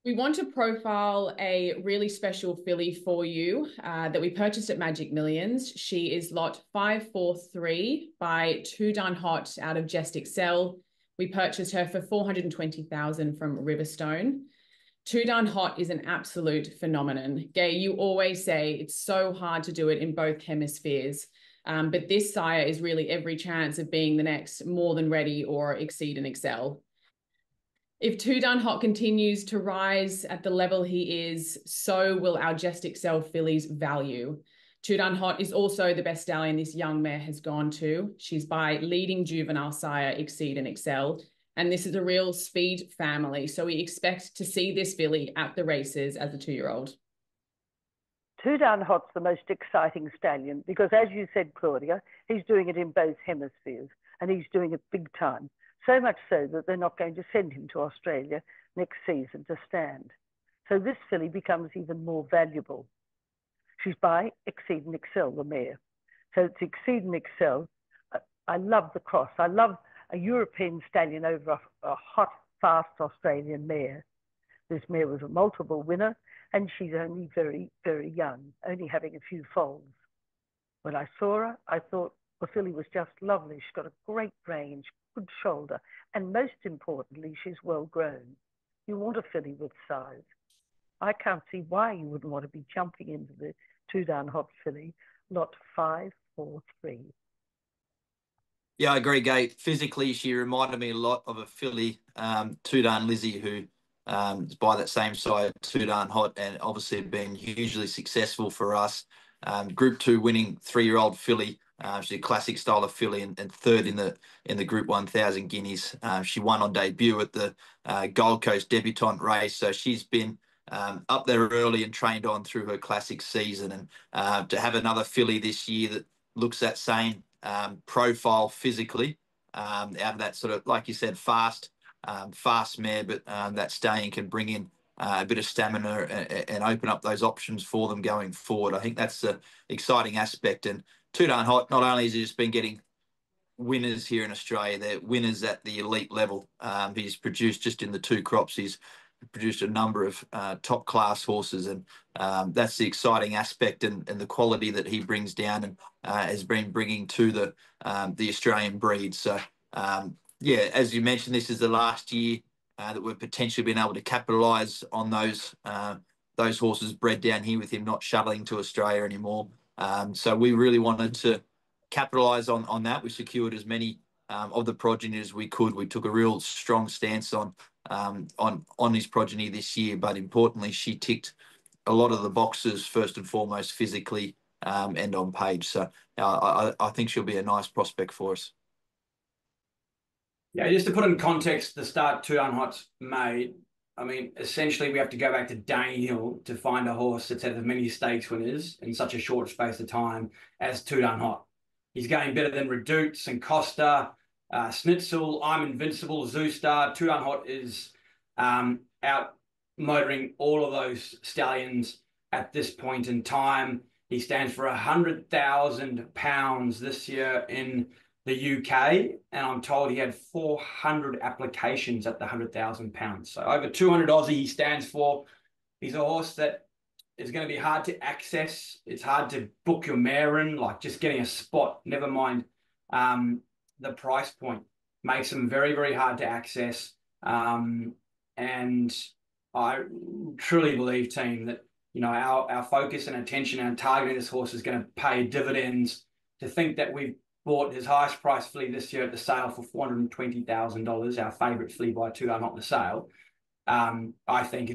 We want to profile a really special filly for you that we purchased at Magic Millions. She is lot 543 by Too Darn Hot out of Jest Excel. We purchased her for $420,000 from Riverstone. Too Darn Hot is an absolute phenomenon. Gay, you always say it's so hard to do it in both hemispheres. But this sire is really every chance of being the next More Than Ready or Exceed and Excel. If Too Darn Hot continues to rise at the level he is, so will our Jest Excel fillies value. Too Darn Hot is also the best stallion this young mare has gone to. She's by leading juvenile sire Exceed and Excel, and this is a real speed family. So we expect to see this filly at the races as a 2-year-old. Too Darn Hot's the most exciting stallion because, as you said, Claudia, he's doing it in both hemispheres and he's doing it big time. So much so that they're not going to send him to Australia next season to stand. So this filly becomes even more valuable. She's by Exceed and Excel, the mare. So it's Exceed and Excel. I love the cross. I love a European stallion over a hot, fast Australian mare. This mare was a multiple winner, and she's only very, very young, only having a few foals. When I saw her, I thought the filly was just lovely. She's got a great range, good shoulder, and most importantly, she's well grown. You want a filly with size. I can't see why you wouldn't want to be jumping into the Too Darn Hot filly, lot 543. Yeah, I agree, Gay. Physically, she reminded me a lot of a filly, Too Darn Lizzie, who is by that same side, Too Darn Hot, and obviously been hugely successful for us. Group 2 winning 3-year-old filly. She's a classic style of filly and third in the Group 1000 guineas. She won on debut at the Gold Coast debutante race, so she's been up there early and trained on through her classic season. And to have another filly this year that looks that same profile physically, out of that sort of, like you said, fast mare, but that stallion can bring in a bit of stamina and open up those options for them going forward. I think that's the exciting aspect. And Too Darn Hot, not only has he just been getting winners here in Australia, they're winners at the elite level. He's produced, just in the 2 crops, he's produced a number of top class horses, and that's the exciting aspect and the quality that he brings down and has been bringing to the Australian breed. So yeah, as you mentioned, this is the last year that we've potentially been able to capitalise on those horses bred down here with him not shuttling to Australia anymore. So we really wanted to capitalise on that. We secured as many of the progeny as we could. We took a real strong stance on his progeny this year, but importantly, she ticked a lot of the boxes, first and foremost, physically and on page. So I think she'll be a nice prospect for us. Yeah, just to put in context, the start Too Darn Hot's made, I mean, essentially we have to go back to Danehill to find a horse that's had as many stakes winners in such a short space of time as Too Darn Hot. He's going better than Redoute and Costa, Schnitzel, I'm Invincible, Zoostar. Too Darn Hot is out motoring all of those stallions at this point in time. He stands for £100,000 this year in the UK, and I'm told he had 400 applications at the £100,000. So over 200 Aussie he stands for. He's a horse that is going to be hard to access. It's hard to book your mare in, like just getting a spot, never mind the price point. Makes them very, very hard to access. And I truly believe, team, that our focus and attention and targeting this horse is going to pay dividends. To think that we've bought his highest price filly this year at the sale for $420,000, our favourite filly by Too Darn Hot the sale, I think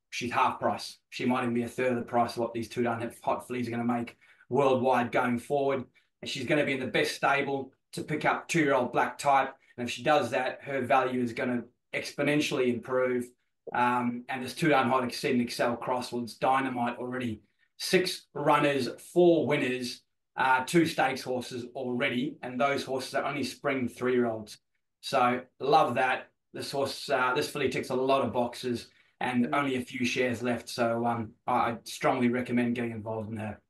she's half price. She might even be a third of the price of what these Too Darn Hot fillies are going to make worldwide going forward. And she's going to be in the best stable to pick up 2-year-old black type. And if she does that, her value is going to exponentially improve. And this Too Darn Hot Exceed and Excel cross, well, it's dynamite already. 6 runners, 4 winners, 2 stakes horses already, and those horses are only spring 3-year-olds. So love that. This horse, this filly ticks a lot of boxes, and only a few shares left. So I strongly recommend getting involved in her.